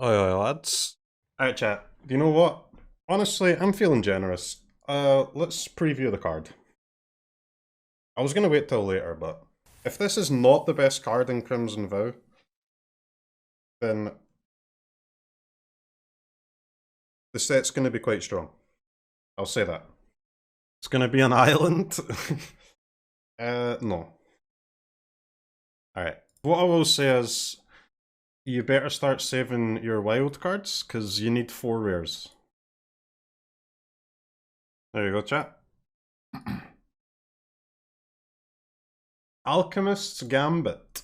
Oi, lads. Alright, chat. Do you know what? Honestly, I'm feeling generous. Let's preview the card. I was gonna wait till later, but if this is not the best card in Crimson Vow, then the set's gonna be quite strong. I'll say that. It's gonna be an island. No. Alright. What I will say is, you better start saving your wild cards, because you need 4 rares. There you go, chat. Alchemist's Gambit.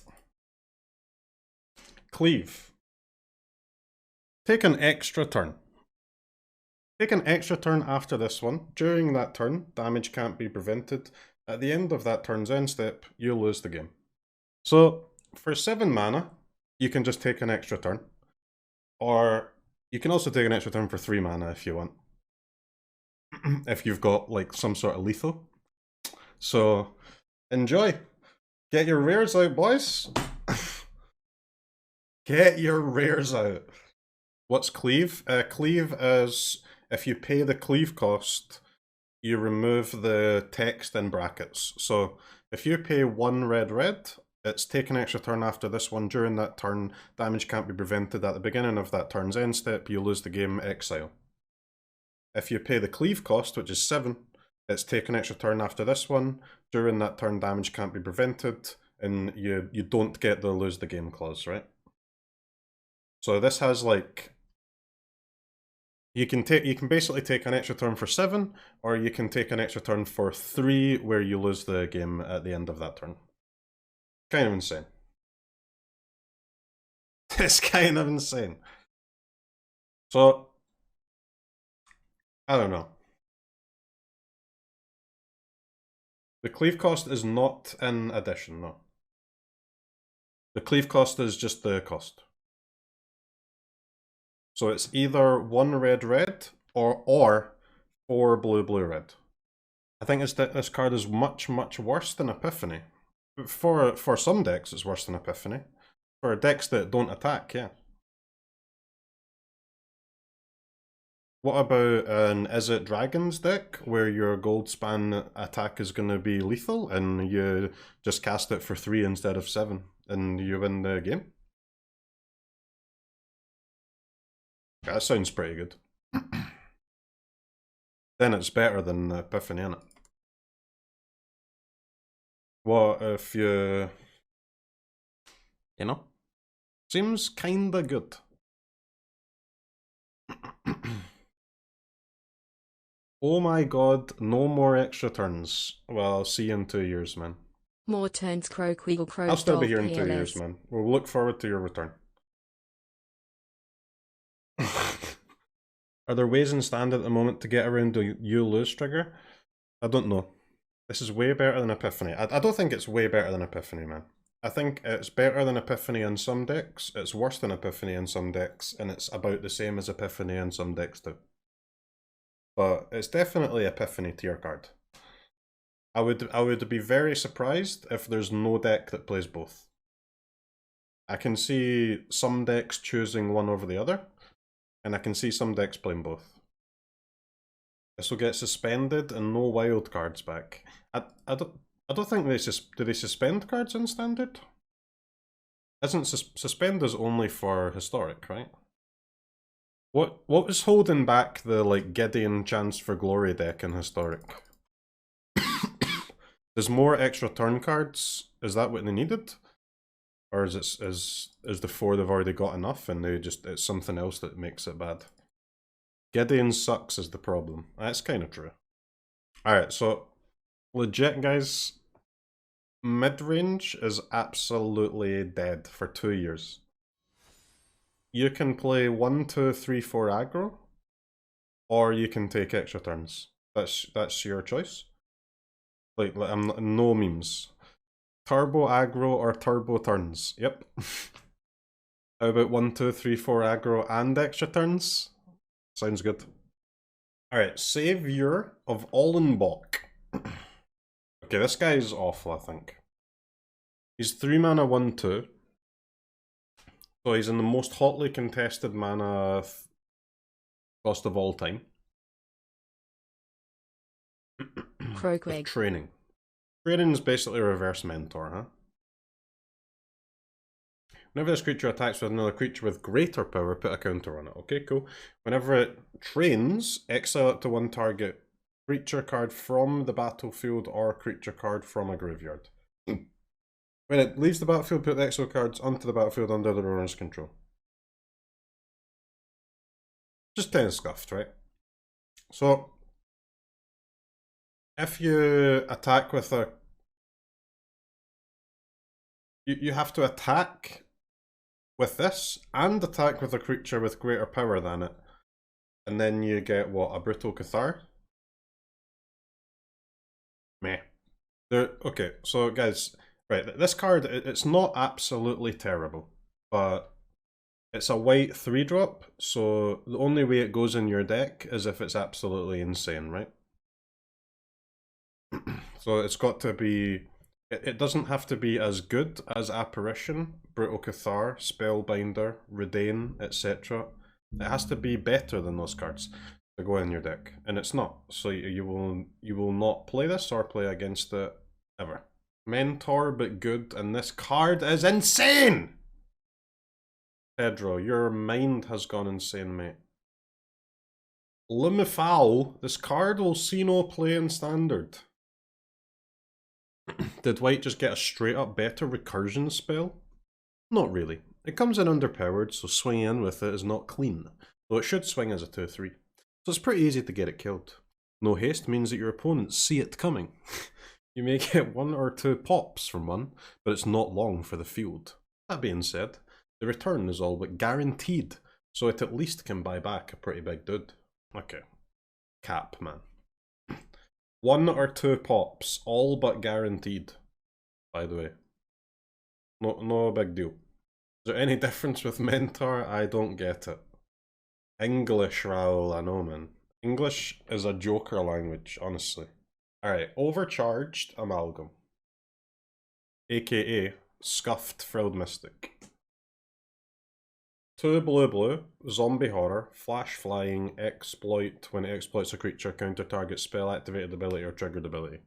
Cleave. Take an extra turn. Take an extra turn after this one. During that turn, damage can't be prevented. At the end of that turn's end step, you lose the game. So, for 7 mana, you can just take an extra turn. Or, you can also take an extra turn for 3 mana if you want. If you've got, like, some sort of lethal. So, enjoy! Get your rares out, boys! Get your rares out! What's Cleave? Cleave is, if you pay the Cleave cost, you remove the text in brackets. So, if you pay 1 red, it's take an extra turn after this one. During that turn, damage can't be prevented. At the beginning of that turn's end step, you lose the game, exile. If you pay the Cleave cost, which is 7, it's take an extra turn after this one. During that turn, damage can't be prevented, and you don't get the lose the game clause, right? So this has like, you can basically take an extra turn for 7, or you can take an extra turn for 3, where you lose the game at the end of that turn. Kind of insane. It's kind of insane. So, I don't know. The Cleave cost is not in addition, no. The Cleave cost is just the cost. So it's either 1 red or 4 blue-red. I think this card is much worse than Epiphany. For some decks, it's worse than Epiphany. For decks that don't attack, yeah. What about an Is It Dragons deck, where your Goldspan attack is going to be lethal, and you just cast it for 3 instead of 7, and you win the game? That sounds pretty good. Then it's better than Epiphany, innit? What if you know? Seems kinda good. Oh my god, no more extra turns. Well, I'll see you in 2 years, man. More turns, CROKEYZ. I'll still be here in 2 years, man. We'll look forward to your return. Are there ways in Stand at the moment to get around the you lose trigger? I don't know. This is way better than Epiphany. I don't think it's way better than Epiphany, man. I think it's better than Epiphany in some decks, it's worse than Epiphany in some decks, and it's about the same as Epiphany in some decks too. But it's definitely Epiphany tier card. I would be very surprised if there's no deck that plays both. I can see some decks choosing one over the other, and I can see some decks playing both. This will get suspended and no wild cards back. I don't think do they suspend cards in Standard? Isn't suspend is only for Historic, right? What was holding back the like Gideon Chance for Glory deck in Historic? There's more extra turn cards. Is that what they needed? Or is the 4 they've already got enough and it's something else that makes it bad? Gideon sucks is the problem. That's kind of true. Alright, so legit guys, mid-range is absolutely dead for 2 years. You can play 1, 2, 3, 4 aggro, or you can take extra turns. That's your choice. Like no memes. Turbo aggro or turbo turns. Yep. How about 1, 2, 3, 4 aggro and extra turns? Sounds good. Alright, Savior of Ollenbock. Okay, this guy is awful, I think. He's 3 mana 1, 2. So he's in the most hotly contested mana cost of all time. CROKEYZ. Training. Training is basically a reverse mentor, huh? Whenever this creature attacks with another creature with greater power, put a counter on it. Okay, cool. Whenever it trains, exile it to one target creature card from the battlefield or creature card from a graveyard. When it leaves the battlefield, put the exile cards onto the battlefield under the owner's control. Just kind of scuffed, right? So, if you attack with a... You have to attack with this and attack with a creature with greater power than it. And then you get, what, a Brutal Cathar? Meh. Okay, so guys, right, this card, it's not absolutely terrible, but it's a white 3-drop, so the only way it goes in your deck is if it's absolutely insane, right? So it's got to be... It doesn't have to be as good as Apparition, Brutal Cathar, Spellbinder, Redain, etc. It has to be better than those cards to go in your deck, and it's not. So you will not play this or play against it ever. Mentor, but good, and this card is insane! Pedro, your mind has gone insane, mate. Limifal, this card will see no play in Standard. Did White just get a straight up better recursion spell? Not really. It comes in underpowered, so swinging in with it is not clean, though it should swing as a 2-3. So it's pretty easy to get it killed. No haste means that your opponents see it coming. You may get 1 or 2 pops from one, but it's not long for the field. That being said, the return is all but guaranteed, so it at least can buy back a pretty big dude. Okay. Cap, man. 1 or 2 pops, all but guaranteed, by the way. No big deal. Is there any difference with Mentor? I don't get it. English, Raoul, I know, man. English is a joker language, honestly. Alright, Overcharged Amalgam. AKA Scuffed Frilled Mystic. 2 blue, zombie horror, flash flying, exploit. When it exploits a creature, counter target spell, activated ability, or triggered ability.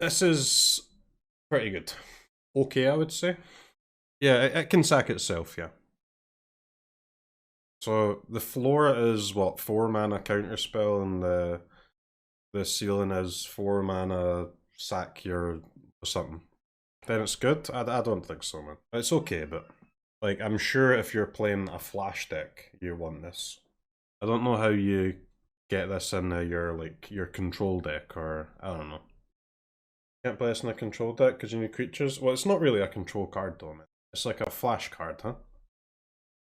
This is pretty good. Okay, I would say. Yeah, it can sack itself, yeah. So the floor is what, 4 mana counter spell, and the ceiling is 4 mana sack your something. Then it's good? I don't think so, man. It's okay, but like, I'm sure if you're playing a flash deck, you want this. I don't know how you get this in your control deck, or I don't know. Can't play this in a control deck because you need creatures? Well, it's not really a control card though, man. It's like a flash card, huh?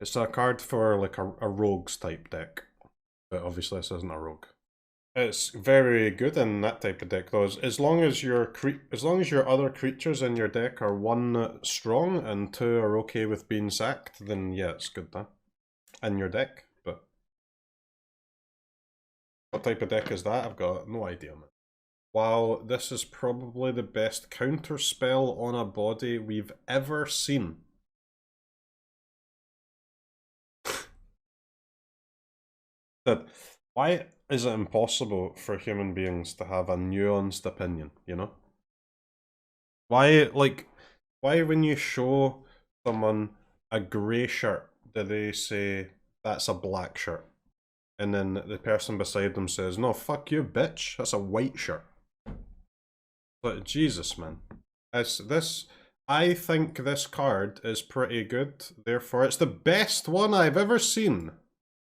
It's a card for like a rogues type deck. But obviously this isn't a rogue. It's very good in that type of deck though. As long as your other creatures in your deck are 1 strong and 2 are okay with being sacked, then yeah, it's good, huh? In your deck, but what type of deck is that? I've got no idea, man. Wow, this is probably the best counter spell on a body we've ever seen. That why is it impossible for human beings to have a nuanced opinion, you know? Why when you show someone a grey shirt, do they say, that's a black shirt? And then the person beside them says, no, fuck you, bitch, that's a white shirt. But Jesus, man. I think this card is pretty good, therefore it's the best one I've ever seen.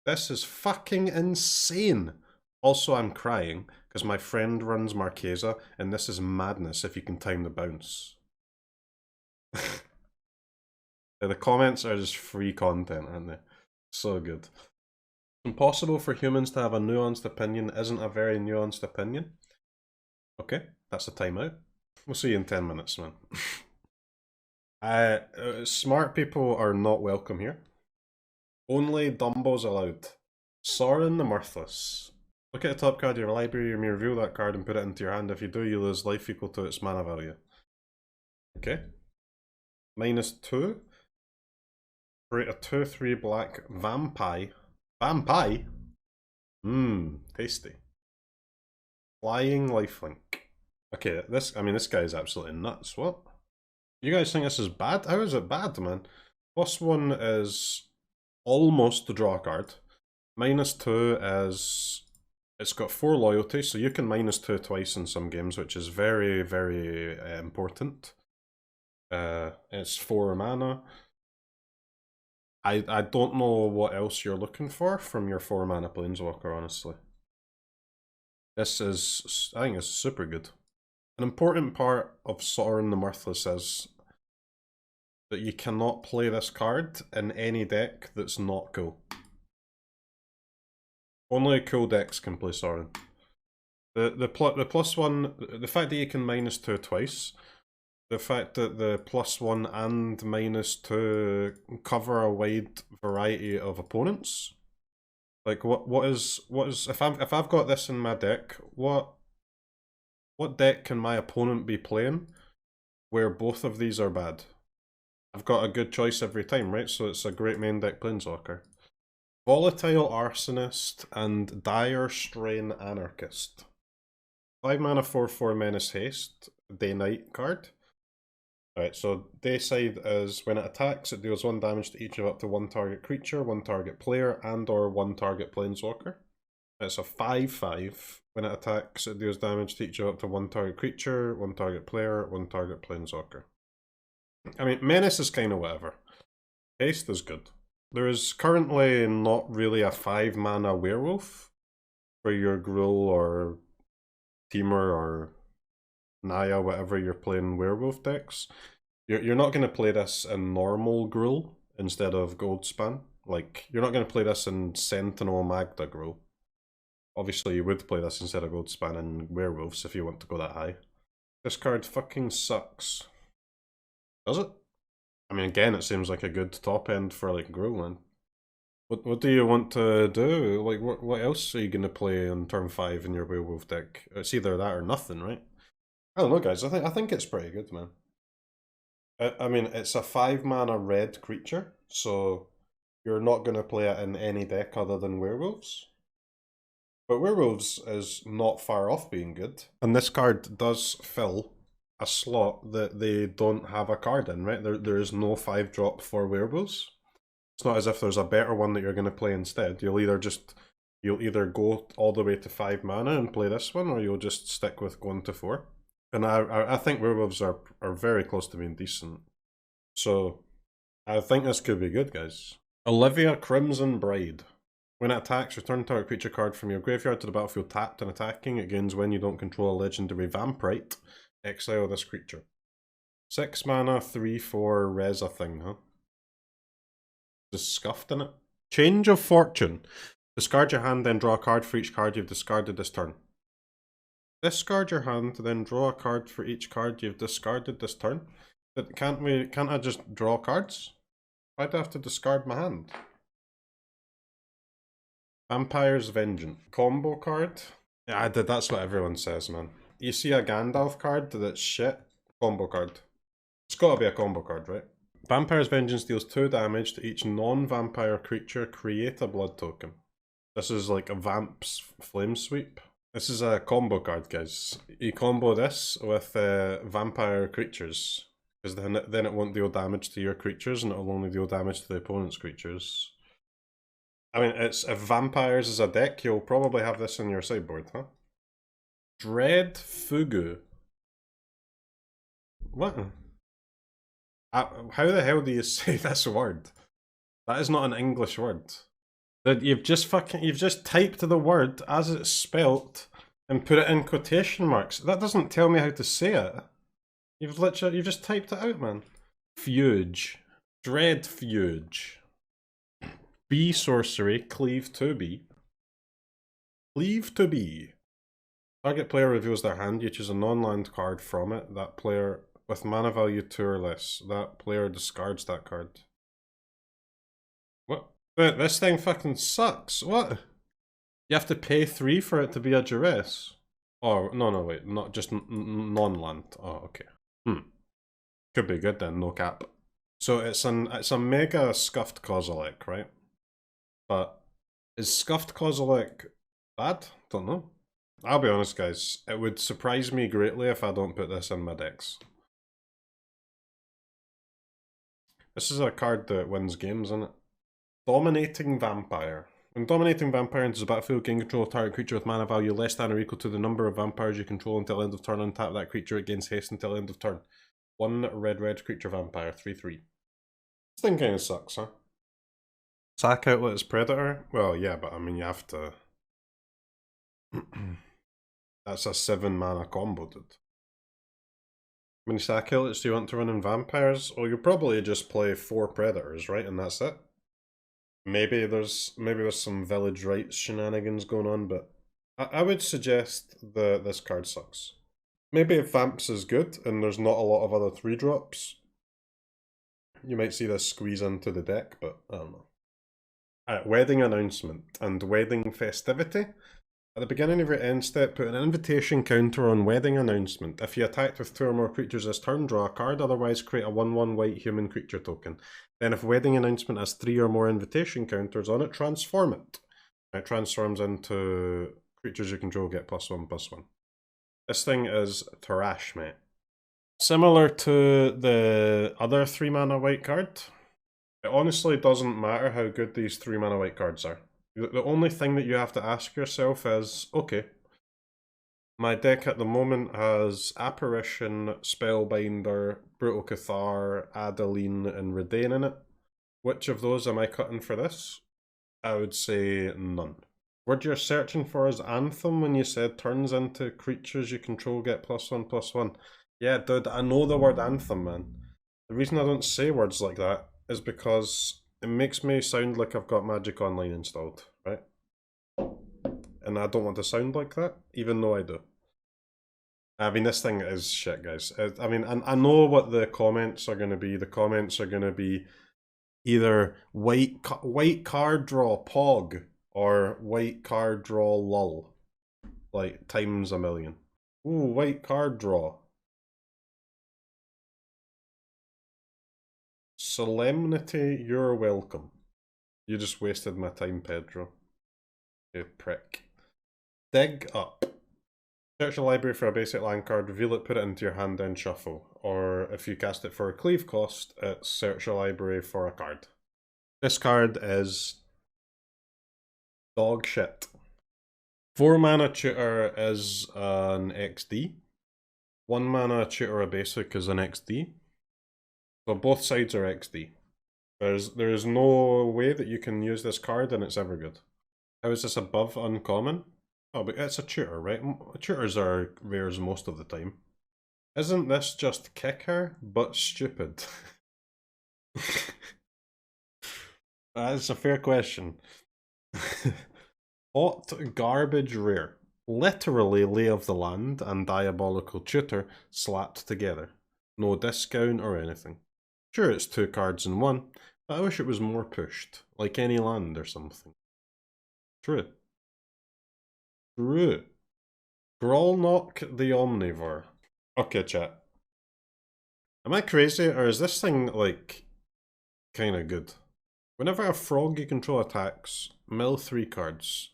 This is fucking insane. Also, I'm crying because my friend runs Marquesa, and this is madness if you can time the bounce. The comments are just free content, aren't they? So good. Impossible for humans to have a nuanced opinion isn't a very nuanced opinion. Okay, that's a timeout. We'll see you in 10 minutes, man. Smart people are not welcome here. Only Dumbos allowed. Sorin the Mirthless. Look at the top card of your library, you may reveal that card and put it into your hand. If you do, you lose life equal to its mana value. Okay. -2. Create a 2/3 black vampire. Vampire? Mmm, tasty. Flying lifelink. Okay, this guy is absolutely nuts. What? You guys think this is bad? How is it bad, man? +1 is almost to draw a card. -2 is it's got 4 loyalty, so you can -2 twice in some games, which is very, very important. It's 4 mana. I don't know what else you're looking for from your 4 mana Planeswalker, honestly. This is, I think it's super good. An important part of Sorin the Mirthless is that you cannot play this card in any deck that's not cool. Only cool decks can play Sorin. The +1, the fact that you can -2 twice, the fact that the +1 and -2 cover a wide variety of opponents. Like what is if I've got this in my deck, what deck can my opponent be playing where both of these are bad? I've got a good choice every time, right? So it's a great main deck Planeswalker. Volatile Arsonist and Dire Strain Anarchist. 5 mana 4/4 Menace Haste, Day-Night card. Alright, so Dayside is when it attacks, it deals 1 damage to each of up to 1 target creature, 1 target player, and or 1 target Planeswalker. It's a 5/5. When it attacks, it deals damage to each of up to 1 target creature, 1 target player, 1 target Planeswalker. I mean, Menace is kind of whatever. Haste is good. There is currently not really a 5 mana Werewolf for your Gruul or Teamer or Naya, whatever you're playing Werewolf decks. You're not going to play this in normal Gruul instead of Goldspan. Like, you're not going to play this in Sentinel Magda Gruul. Obviously, you would play this instead of Goldspan and Werewolves if you want to go that high. This card fucking sucks. Does it? I mean, again, it seems like a good top end for like Gruul. What do you want to do? Like, what else are you gonna play on turn 5 in your Werewolf deck? It's either that or nothing, right? I don't know, guys. I think it's pretty good, man. I mean, it's a 5 mana red creature, so you're not gonna play it in any deck other than Werewolves. But Werewolves is not far off being good, and this card does fill a slot that they don't have a card in, right? There is no 5-drop for Werewolves. It's not as if there's a better one that you're going to play instead. You'll either go all the way to 5 mana and play this one, or you'll just stick with going to 4. And I think Werewolves are very close to being decent. So I think this could be good, guys. Olivia, Crimson Bride. When it attacks, return target creature card from your graveyard to the battlefield tapped and attacking. It gains when you don't control a legendary Vampirite. Exile this creature. 6 mana, 3/4 res a thing, huh? Just scuffed in it. Change of Fortune. Discard your hand, then draw a card for each card you've discarded this turn. Discard your hand, then draw a card for each card you've discarded this turn. Can't I just draw cards? Why'd I have to discard my hand? Vampire's Vengeance. Combo card? Yeah, that's what everyone says, man. You see a Gandalf card that's shit? Combo card. It's gotta be a combo card, right? Vampire's Vengeance deals 2 damage to each non-vampire creature. Create a blood token. This is like a Vamp's Flame Sweep. This is a combo card, guys. You combo this with vampire creatures, because then it won't deal damage to your creatures, and it'll only deal damage to the opponent's creatures. I mean, if vampires is a deck, you'll probably have this in your sideboard, huh? Dreadfuge. What? How the hell do you say this word? That is not an English word. You've just typed the word as it's spelt and put it in quotation marks. That doesn't tell me how to say it. You've just typed it out, man. Fuge. Dreadfuge. B sorcery, cleave to B. Cleave to B. Target player reveals their hand, you choose a non-land card from it. That player with mana value 2 or less. That player discards that card. What? Wait, this thing fucking sucks. What? You have to pay 3 for it to be a duress. Oh, no, wait. Not just non-land. Oh, okay. Could be good then, no cap. So it's a mega Scuffed Kozilek, right? But is Scuffed Kozilek bad? Don't know. I'll be honest, guys. It would surprise me greatly if I don't put this in my decks. This is a card that wins games, isn't it? Dominating Vampire. When Dominating Vampire enters the battlefield, gain control of target creature with mana value less than or equal to the number of vampires you control until end of turn. Untap that creature, it gains haste until end of turn. 1 red creature vampire, 3/3. This thing kind of sucks, huh? Sack Outlet is Predator? Well, yeah, but I mean, you have to. That's a 7 mana combo, dude. How many sack outlets do you want to run in vampires? Well, you probably just play 4 predators, right? And that's it. Maybe there's some village rights shenanigans going on, but I would suggest this card sucks. Maybe if Vamps is good and there's not a lot of other 3-drops, you might see this squeeze into the deck, but I don't know. Wedding Announcement and Wedding Festivity. At the beginning of your end step, put an invitation counter on Wedding Announcement. If you attacked with 2 or more creatures this turn, draw a card, otherwise create a 1/1 white human creature token. Then if Wedding Announcement has 3 or more invitation counters on it, transform it. It transforms into creatures you control get +1/+1. This thing is trash, mate. Similar to the other 3 mana white card, it honestly doesn't matter how good these 3 mana white cards are. The only thing that you have to ask yourself is, okay, my deck at the moment has Apparition, Spellbinder, Brutal Cathar, Adeline, and Redain in it. Which of those am I cutting for this? I would say none. Word you're searching for is Anthem when you said turns into creatures you control get +1/+1. Yeah, dude, I know the word Anthem, man. The reason I don't say words like that is because it makes me sound like I've got Magic Online installed, right? And I don't want to sound like that, even though I do. I mean, this thing is shit, guys. I mean, I know what the comments are going to be. The comments are going to be either white card draw Pog or white card draw lull. Like, times a million. Ooh, white card draw. Solemnity, you're welcome. You just wasted my time, Pedro. You prick. Dig Up. Search the library for a basic land card, reveal it, put it into your hand, then shuffle. Or if you cast it for a cleave cost, it's search the library for a card. This card is dog shit. 4 mana tutor is an XD. 1 mana tutor a basic is an XD. So both sides are XD. There's no way that you can use this card and it's ever good. How is this above uncommon? Oh, but it's a tutor, right? Tutors are rares most of the time. Isn't this just kicker, but stupid? That's a fair question. Hot garbage rare. Literally Lay of the Land and Diabolical Tutor slapped together. No discount or anything. Sure, it's 2 cards in 1, but I wish it was more pushed, like any land or something. True. True. Grolnock the Omnivore. Okay, chat. Am I crazy, or is this thing, like, kinda good? Whenever a frog you control attacks, mill 3 cards.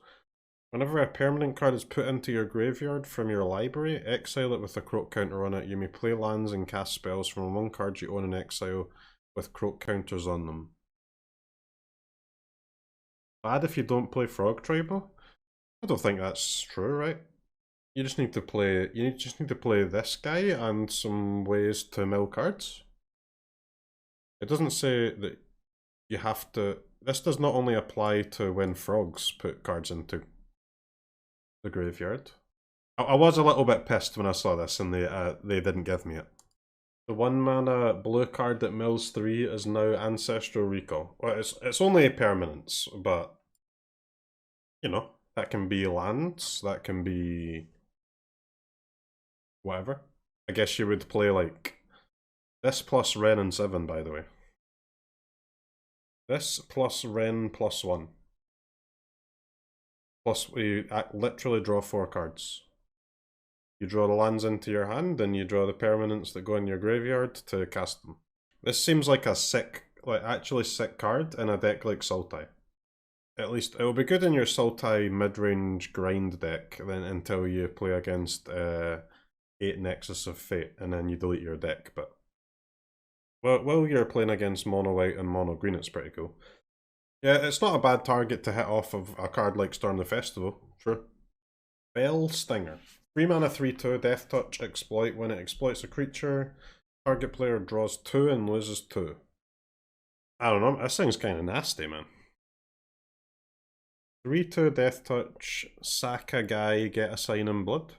Whenever a permanent card is put into your graveyard from your library, exile it with a croak counter on it. You may play lands and cast spells from among cards you own in exile with croak counters on them. Bad if you don't play Frog Tribal? I don't think that's true, right? You just need to play. Just need to play this guy and some ways to mill cards. It doesn't say that you have to. This does not only apply to when frogs put cards into the graveyard. I was a little bit pissed when I saw this and they didn't give me it. The 1 mana blue card that mills 3 is now Ancestral Recall. Well, it's only permanents, but you know, that can be lands, that can be whatever. I guess you would play like this plus Ren and 7, by the way. This plus Ren +1. Plus we literally draw 4 cards. You draw the lands into your hand, and you draw the permanents that go in your graveyard to cast them. This seems like a sick, like actually sick card in a deck like Sultai. At least it'll be good in your Sultai mid-range grind deck then until you play against 8 Nexus of Fate and then you delete your deck. But while you're playing against mono white and mono green, it's pretty cool. Yeah, it's not a bad target to hit off of a card like Storm the Festival. Sure. Bell Stinger. 3 mana 3/2 Death Touch exploit. When it exploits a creature, target player draws 2 and loses 2. I don't know, this thing's kind of nasty, man. 3/2 Death Touch, sack a guy, get a sign in blood.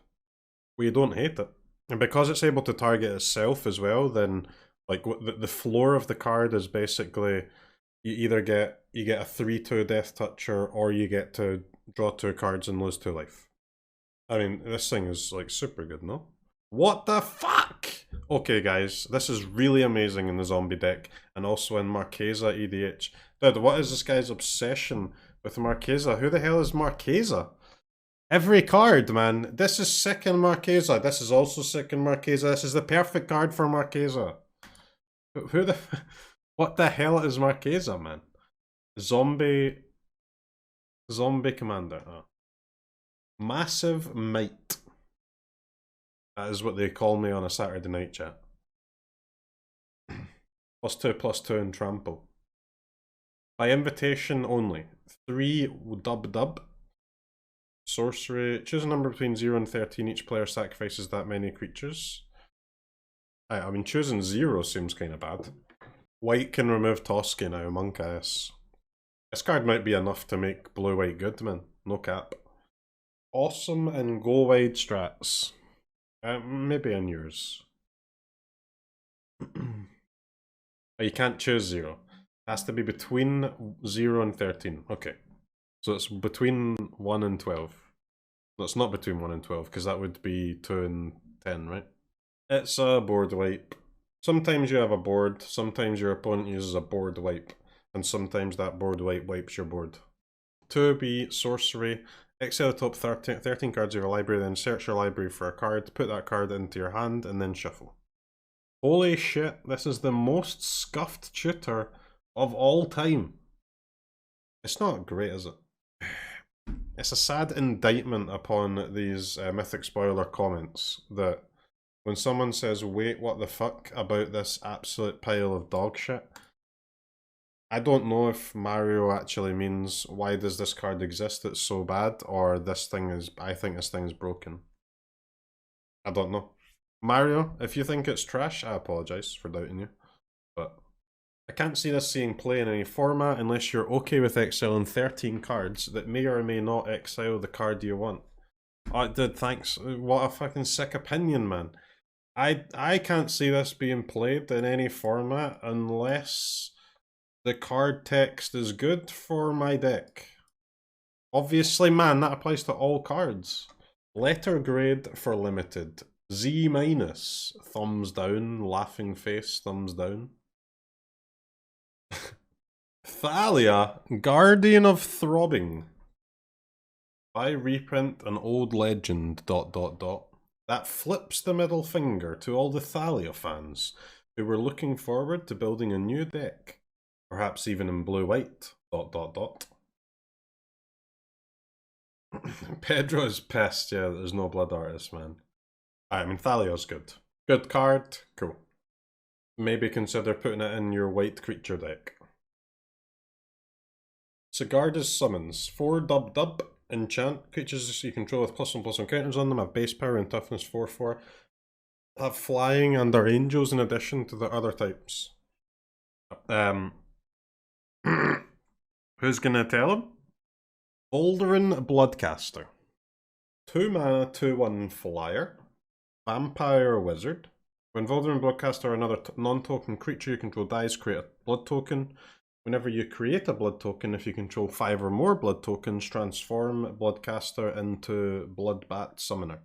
We don't hate it. And because it's able to target itself as well, then like the floor of the card is basically you either get a 3/2 Death Toucher or you get to draw 2 cards and lose 2 life. I mean, this thing is like super good, no? What the fuck? Okay, guys, this is really amazing in the zombie deck and also in Marquesa EDH. Dude, what is this guy's obsession with Marquesa? Who the hell is Marquesa? Every card, man. This is sick in Marquesa. This is also sick in Marquesa. This is the perfect card for Marquesa. Who the... What the hell is Marquesa, man? Zombie commander. Oh. Massive Might. That is what they call me on a Saturday night chat. +2/+2 and trample. By invitation only. 3 dub. Sorcery. Choose a number between 0 and 13. Each player sacrifices that many creatures. I mean, choosing 0 seems kind of bad. White can remove Toski now, Monk Ass. This card might be enough to make blue-white good, man. No cap. Awesome and go wide strats. Maybe in yours. You can't choose 0. It has to be between 0 and 13. Okay. So it's between 1 and 12. No, it's not between 1 and 12, because that would be 2 and 10, right? It's a board wipe. Sometimes you have a board, sometimes your opponent uses a board wipe, and sometimes that board wipe wipes your board. 2B, sorcery. Exile the top 13 cards of your library, then search your library for a card, put that card into your hand, and then shuffle. Holy shit, this is the most scuffed tutor of all time. It's not great, is it? It's a sad indictment upon these Mythic Spoiler comments that when someone says, wait, what the fuck about this absolute pile of dog shit, I don't know if Mario actually means, why does this card exist, it's so bad, or this thing is, I think this thing's broken. I don't know. Mario, if you think it's trash, I apologise for doubting you, but I can't see this seeing play in any format unless you're okay with exiling 13 cards that may or may not exile the card you want. Oh, dude, thanks. What a fucking sick opinion, man. I can't see this being played in any format unless the card text is good for my deck. Obviously, man, that applies to all cards. Letter grade for limited. Z-, thumbs down, laughing face, thumbs down. Thalia, Guardian of Throbbing. By reprint an old legend, ... That flips the middle finger to all the Thalia fans who were looking forward to building a new deck, perhaps even in blue-white, ... Pedro is pissed, yeah, there's no Blood Artist, man. I mean, Thalia's good. Good card, cool. Maybe consider putting it in your white creature deck. Sigarda's Summons. 4 dub. Enchant. Creatures you control with +1/+1 counters on them have base power and toughness 4/4. Have flying and are angels in addition to the other types. Who's gonna tell him? Voldrin Bloodcaster. 2 mana, 2/1 flyer. Vampire Wizard. When Voldrin Bloodcaster or another non-token creature you control dies, create a blood token. Whenever you create a blood token, if you control 5 or more blood tokens, transform Bloodcaster into Bloodbat Summoner.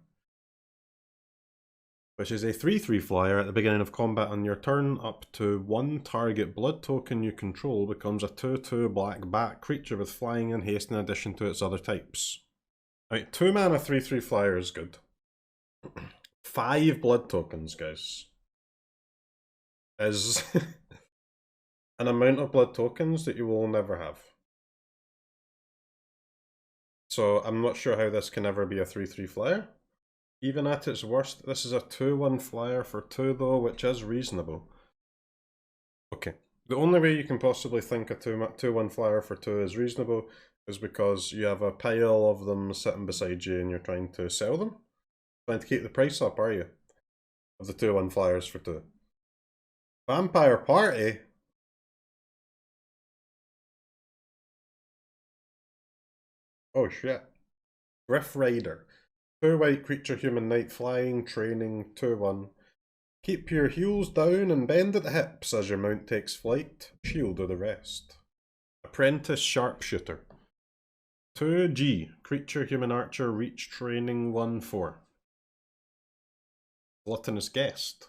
Which is a 3/3 flyer. At the beginning of combat on your turn, up to 1 target blood token you control becomes a 2/2 black bat creature with flying and haste in addition to its other types. Right, 2 mana 3/3 flyer is good. 5 blood tokens, guys. Is an amount of blood tokens that you will never have. So I'm not sure how this can ever be a 3/3 flyer. Even at its worst, this is a 2/1 flyer for 2 though, which is reasonable. Okay. The only way you can possibly think a 2/1 flyer for 2 is reasonable is because you have a pile of them sitting beside you and you're trying to sell them. Trying to keep the price up, are you? Of the 2/1 flyers for 2. Vampire Party? Oh shit. Griff Rider. 2 white creature, human knight, flying, training, 2/1. Keep your heels down and bend at the hips as your mount takes flight. She'll do the rest. Apprentice Sharpshooter. 2G. Creature, human archer, reach, training, 1/4. Gluttonous Guest.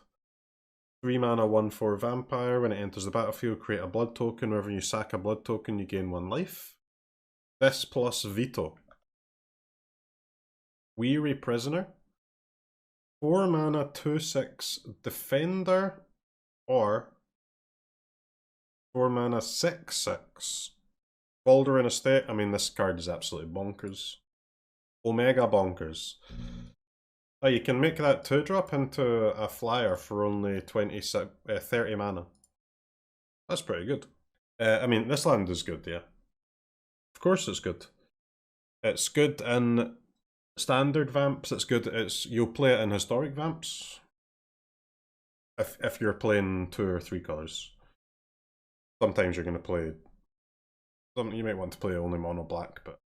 3 mana, 1/4 vampire. When it enters the battlefield, create a blood token. Whenever you sack a blood token, you gain 1 life. This plus Veto. Weary Prisoner. 4 mana, 2/6 Defender, or 4 mana, 6/6 Baldur in Estate. I mean, this card is absolutely bonkers. Omega bonkers. Oh, you can make that 2-drop into a flyer for only 30 mana. That's pretty good. I mean, this land is good, yeah. Of course it's good. It's good in standard vamps, it's good, you'll play it in historic vamps. If you're playing 2 or 3 colours. Sometimes you're going to play... you might want to play only mono black, but...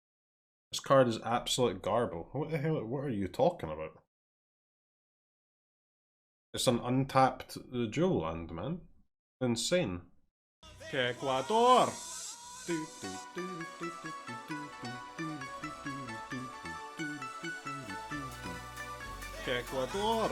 this card is absolute garble. What the hell, what are you talking about? It's an untapped dual land, man. Insane. Ecuador! Ecuador!